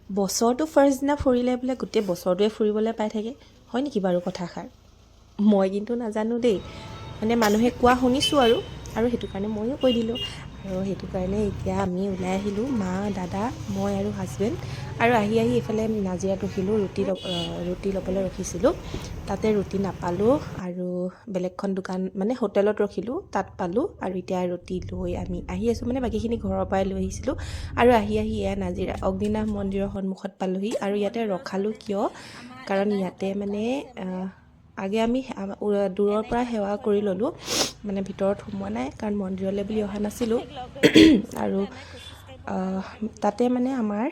বছৰটো ফাৰ্ষ্ট দিনা ফুৰিলে বোলে গোটেই বছৰটোৱে ফুৰিবলৈ পাই থাকে, হয় নেকি বাৰু কথাষাৰ? মই কিন্তু নাজানো দেই, মানে মানুহে কোৱা শুনিছোঁ আৰু সেইটো কাৰণে ময়ো কৈ দিলোঁ। আৰু সেইটো কাৰণে এতিয়া আমি ওলাই আহিলোঁ, মা, দাদা, মই আৰু হাজবেণ্ড। আৰু আহি এইফালে নাজিৰাত ৰখিলোঁ, ৰুটি ল'বলৈ ৰখিছিলোঁ। তাতে ৰুটি নাপালোঁ আৰু বেলেগখন দোকান মানে হোটেলত ৰখিলোঁ, তাত পালোঁ। আৰু এতিয়া ৰুটি লৈ আমি আহি আছোঁ, মানে বাকীখিনি ঘৰৰ পৰাই লৈ আহিছিলোঁ। আৰু আহি এয়া নাজিৰা অগ্নিনাভ মন্দিৰৰ সন্মুখত পালোহি। আৰু ইয়াতে ৰখালোঁ কিয়, কাৰণ ইয়াতে মানে আগে আমি দূৰৰ পৰা সেৱা কৰি ল'লোঁ, মানে ভিতৰত সোমোৱা নাই, কাৰণ মন্দিৰলৈ বুলি অহা নাছিলোঁ। আৰু তাতে মানে আমাৰ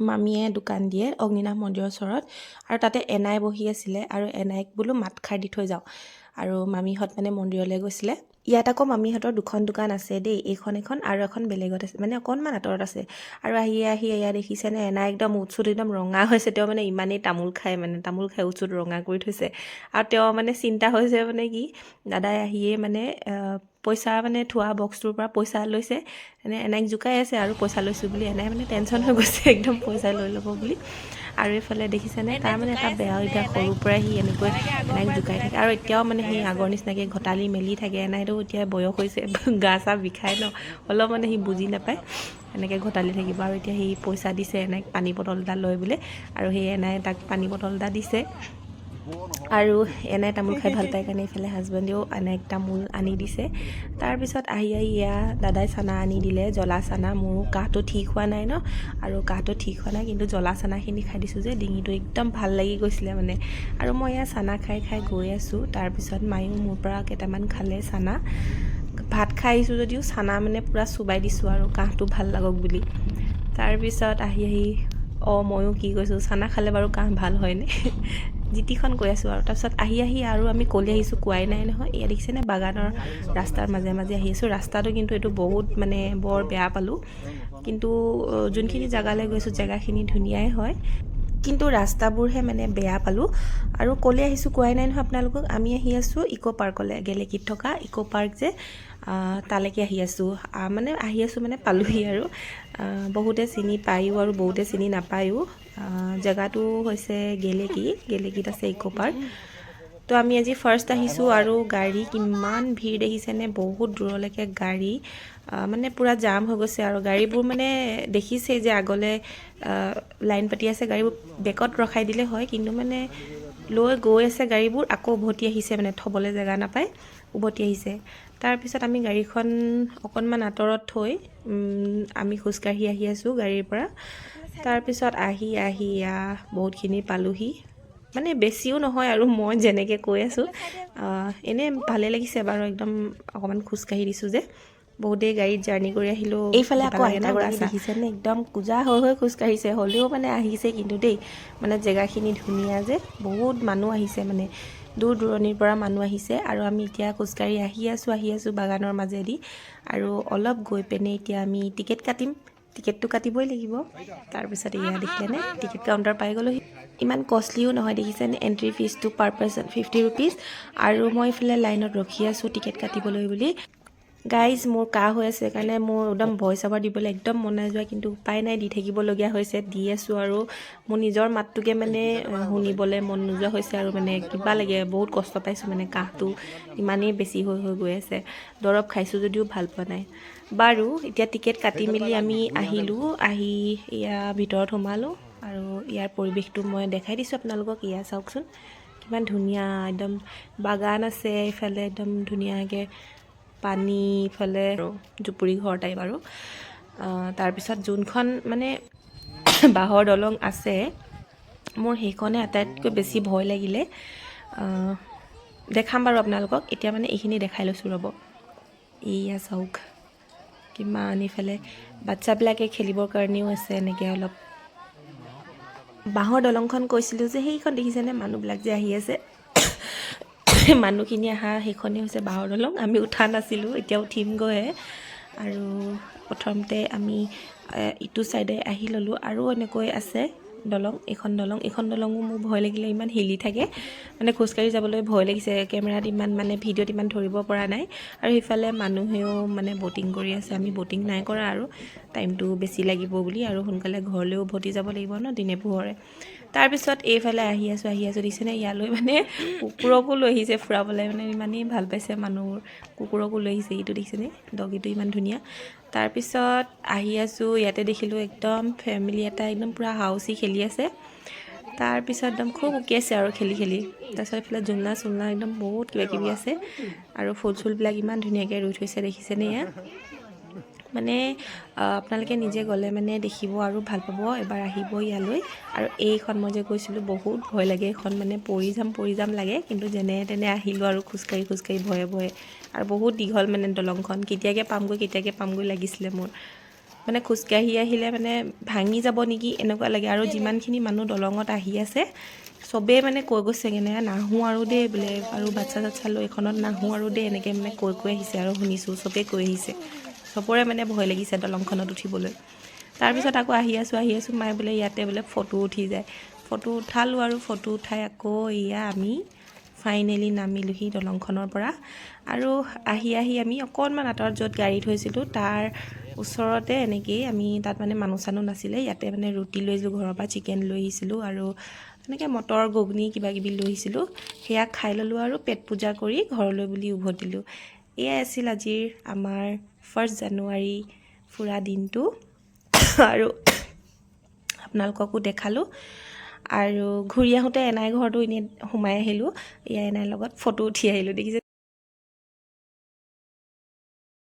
মামীয়ে দোকান দিয়ে অগ্নিনাভ মন্দিৰৰ ওচৰত, আৰু তাতে এনাই বহি আছিলে, আৰু এনাইক বোলো মাতষাৰ দি থৈ যাওঁ। আৰু মামীহঁত মানে মন্দিৰলৈ গৈছিলে। ইয়াত আকৌ মামীহঁতৰ দুখন দোকান আছে দেই, এখন আৰু এখন বেলেগত আছে, মানে অকণমান আঁতৰত আছে। আৰু আহি এয়া দেখিছেনে, এনাই একদম উঠ-চুট একদম ৰঙা হৈছে। তেওঁ মানে ইমানেই তামোল খায়, উঠ-চুট ৰঙা কৰি থৈছে। আৰু তেওঁ মানে চিন্তা হৈছে মানে কি, দাদাই আহিয়ে মানে পইচা মানে থোৱা বক্সটোৰ পৰা পইচা লৈছে, এনাইক জোকাই আছে আৰু পইচা লৈছোঁ বুলি। এনাই মানে টেনশ্যন হৈ গৈছে একদম পইচা লৈ ল'ব বুলি। আৰু এইফালে দেখিছেনে, তাৰ মানে এটা বেয়া অভ্যাস, সৰুৰ পৰাই সি এনেকৈ এনাইক জোকাই থাকে। আৰু এতিয়াও মানে সেই আগৰ নিচিনাকৈ ঘটালি মেলি থাকে। এনাইতো এতিয়া বয়স হৈছে, গা-চা বিষায় ন, অলপ মানে সি বুজি নাপায়, এনেকৈ ঘটালি থাকিব। আৰু এতিয়া সি পইচা দিছে এনাইক, পানী বটল এটা লৈ বোলে, আৰু সেই এনাই তাক পানী বটল এটা দিছে। আৰু এনাই তামোল খাই ভাল পায় কাৰণে এইফালে হাজবেণ্ডেও এনাইক তামোল আনি দিছে। তাৰপিছত আহি এয়া দাদাই চানা আনি দিলে, জ্বলা চানা। মোৰো কাহটো ঠিক হোৱা নাই ন, আৰু কাহটো ঠিক হোৱা নাই, কিন্তু জ্বলা চানাখিনি খাই দিছোঁ যে ডিঙিটো একদম ভাল লাগি গৈছিলে মানে। আৰু মই এয়া চানা খাই গৈ আছোঁ। তাৰপিছত মায়েও মোৰ পৰা কেইটামান খালে চানা। ভাত খাই আহিছোঁ যদিও চানা মানে পূৰা চোবাই দিছোঁ আৰু কাহটো ভাল লাগক বুলি। তাৰপিছত আহি ময়ো কি কৈছোঁ, চানা খালে বাৰু কাহ ভাল হয়নে? জিতিখন কৈ আছোঁ আৰু। তাৰপিছত আহি আৰু আমি কলি আহিছোঁ, কোৱাই নাই নহয়। এয়া দেখিছেনে, বাগানৰ ৰাস্তাৰ মাজে মাজে আহি আছোঁ। ৰাস্তাটো কিন্তু এইটো বহুত মানে বৰ বেয়া পালোঁ, কিন্তু যোনখিনি জেগালৈ গৈছোঁ জেগাখিনি ধুনীয়াই হয়, কিন্তু ৰাস্তাবোৰহে মানে বেয়া পালোঁ। আৰু ক'লৈ আহিছোঁ কোৱাই নাই নহয় আপোনালোকক। আমি আহি আছোঁ ইক' পাৰ্কলৈ, গেলেকীত থকা ইক' পাৰ্ক যে, তালৈকে আহি আছোঁ। মানে পালোহি আৰু। বহুতে চিনি পায়ো আৰু বহুতে চিনি নাপায়ো। জেগাটো হৈছে গেলেকীত আছে ইক' পাৰ্ক। তো আমি আজি ফাৰ্ষ্ট আহিছোঁ, আৰু গাড়ী কিমান ভিৰ দেখিছেনে, বহুত দূৰলৈকে গাড়ী, মানে পূৰা জাম হৈ গৈছে। আৰু গাড়ীবোৰ মানে দেখিছেই যে আগলৈ লাইন পাতি আছে, গাড়ীবোৰ বেকত ৰখাই দিলে হয়, কিন্তু মানে লৈ গৈ আছে গাড়ীবোৰ, আকৌ উভতি আহিছে, মানে থ'বলৈ জেগা নাপায় উভতি আহিছে। তাৰপিছত আমি গাড়ীখন অকণমান আঁতৰত থৈ আমি খোজকাঢ়ি আহি আছোঁ গাড়ীৰ পৰা। তাৰপিছত আহি বহুতখিনি পালোহি, মানে বেছিও নহয় আৰু, মই যেনেকৈ কৈ আছোঁ এনেই ভালে লাগিছে বাৰু। একদম অকণমান খোজকাঢ়ি দিছোঁ যে, বহুতেই গাড়ীত জাৰ্ণি কৰি আহিলোঁ। এইফালে আকৌ আইতাগৰাকী দেখিছেনে, একদম কোজা হৈ খোজকাঢ়িছে, হ'লেও মানে আহিছে কিন্তু দেই, মানে জেগাখিনি ধুনীয়া যে, বহুত মানুহ আহিছে, মানে দূৰ দূৰণিৰ পৰা মানুহ আহিছে। আৰু আমি এতিয়া খোজকাঢ়ি আহি আছোঁ বাগানৰ মাজেদি। আৰু অলপ গৈ পিনে এতিয়া আমি টিকেট কাটিম, টিকেটটো কাটিবই লাগিব। তাৰপিছত এয়া দেখিলেনে, টিকেট কাউণ্টাৰ পাই গ'লোহি। ইমান কষ্টলিও নহয় দেখিছেনে, এণ্ট্ৰি ফিজটো পাৰ পাৰ্চন 50 ৰুপিজ। আৰু মই এইফালে লাইনত ৰখি আছোঁ টিকেট কাটিবলৈ বুলি। গাইজ, মোৰ কাহ হৈ আছে কাৰণে মোৰ একদম ভইচ অভাৰ দিবলৈ একদম মন নাই যোৱা, কিন্তু উপায় নাই, দি থাকিবলগীয়া হৈছে, দি আছোঁ। আৰু মোৰ নিজৰ মাতটোকে মানে শুনিবলৈ মন নোযোৱা হৈছে, আৰু মানে কিবা লাগে, বহুত কষ্ট পাইছোঁ, মানে কাহটো ইমানেই বেছি হৈ গৈ আছে। দৰৱ খাইছোঁ যদিও ভাল পোৱা নাই। বাৰু এতিয়া টিকেট কাটি মেলি আমি আহিলোঁ, এয়া ভিতৰত সোমালোঁ। আৰু ইয়াৰ পৰিৱেশটো মই দেখাই দিছোঁ আপোনালোকক। এয়া চাওকচোন, কিমান ধুনীয়া, একদম বাগান আছে এইফালে, একদম ধুনীয়াকৈ পানী, ইফালে জুপুৰি ঘৰ টাইপ। আৰু তাৰপিছত যোনখন মানে বাঁহৰ দলং আছে, মোৰ সেইখনে আটাইতকৈ বেছি ভয় লাগিলে। দেখাম বাৰু আপোনালোকক, এতিয়া মানে এইখিনি দেখাই লৈছোঁ ৰ'ব। এয়া চাওক, কিমান ইফালে বাচ্ছাবিলাকে খেলিবৰ কাৰণেও আছে, এনেকৈ অলপ। বাঁহৰ দলংখন কৈছিলোঁ যে, সেইখন দেখিছেনে, মানুহবিলাক যে আহি আছে, মানুহখিনি আহা সেইখনেই হৈছে বাঁহৰ দলং। আমি উঠা নাছিলোঁ, এতিয়া উঠিমগৈহে। আৰু প্ৰথমতে আমি ইটো ছাইডে আহি ল'লোঁ, আৰু এনেকৈ আছে দলং এইখন দলঙো মোৰ ভয় লাগিলে, ইমান হিলি থাকে মানে খোজকাঢ়ি যাবলৈ ভয় লাগিছে। কেমেৰাত ইমান মানে ভিডিঅ'ত ইমান ধৰিব পৰা নাই। আৰু সেইফালে মানুহেও মানে ব'টিং কৰি আছে, আমি ব'টিং নাই কৰা আৰু টাইমটো বেছি লাগিব বুলি, আৰু সোনকালে ঘৰলৈও উভতি যাব লাগিব ন দিনে পোহৰে। তাৰপিছত এইফালে আহি আছোঁ দেখিছেনে, ইয়ালৈ মানে কুকুৰকো লৈ আহিছে ফুৰাবলৈ, মানে ইমানেই ভাল পাইছে মানুহবোৰ, কুকুৰকো লৈ আহিছে। এইটো দেখিছেনে, ডগীটো ইমান ধুনীয়া। তাৰপিছত আহি আছোঁ, ইয়াতে দেখিলোঁ একদম ফেমিলি এটা একদম পূৰা হাউচি খেলি আছে। তাৰপিছত একদম খুব উকিয়াইছে আৰু খেলি তাৰপিছত এইফালে জোলনা চোলনা একদম বহুত কিবাকিবি আছে, আৰু ফুল চুলবিলাক ইমান ধুনীয়াকৈ ৰুই থৈছে দেখিছেনে। ইয়াত মানে আপোনালোকে নিজে গ'লে মানে দেখিব আৰু ভাল পাব, এবাৰ আহিব ইয়ালৈ। আৰু এইখন মই যে কৈছিলোঁ বহুত ভয় লাগে, এইখন মানে পৰি যাম লাগে, কিন্তু যেনে তেনে আহিলোঁ আৰু খোজকাঢ়ি ভয়ে আৰু বহুত দীঘল মানে দলংখন, কেতিয়াকৈ পামগৈ লাগিছিলে মোৰ। মানে খোজকাঢ়ি আহিলে মানে ভাঙি যাব নেকি এনেকুৱা লাগে। আৰু যিমানখিনি মানুহ দলঙত আহি আছে চবেই মানে কৈ গৈছেগৈ নাহোঁ আৰু দেই বোলে, আৰু বাচ্ছা চাচ্ছা লৈ এইখনত নাহোঁ আৰু দেই, এনেকৈ মানে কৈ আহিছে আৰু শুনিছোঁ চবেই কৈ আহিছে। চবৰে মানে ভয় লাগিছে দলংখনত উঠিবলৈ। তাৰপিছত আকৌ আহি আছোঁ মায়ে বোলে ইয়াতে বোলে ফটো উঠি যায়। ফটো উঠালোঁ, আৰু ফটো উঠাই আকৌ এয়া আমি ফাইনেলি নামিলোঁহি দলংখনৰ পৰা। আৰু আহি আমি অকণমান আঁতৰত য'ত গাড়ী থৈছিলোঁ তাৰ ওচৰতে এনেকেই আমি তাত মানে মানুহ চানুহ নাছিলে, ইয়াতে মানে ৰুটি লৈ আহিছিলোঁ ঘৰৰ পৰা, চিকেন লৈ আহিছিলোঁ, আৰু এনেকৈ মটৰ ঘুগুনি কিবাকিবি লৈ আহিছিলোঁ। সেয়া খাই ল'লোঁ আৰু পেট পূজা কৰি ঘৰলৈ বুলি উভতিলোঁ। এয়াই আছিল আজিৰ আমাৰ 1 জানুৱাৰী ফুৰা দিনটো, আৰু আপোনালোককো দেখালোঁ। আৰু ঘূৰি আহোঁতে এনাই ঘৰটো এনেই সোমাই আহিলোঁ, এনাইৰ লগত ফটো উঠি আহিলোঁ দেখিছে।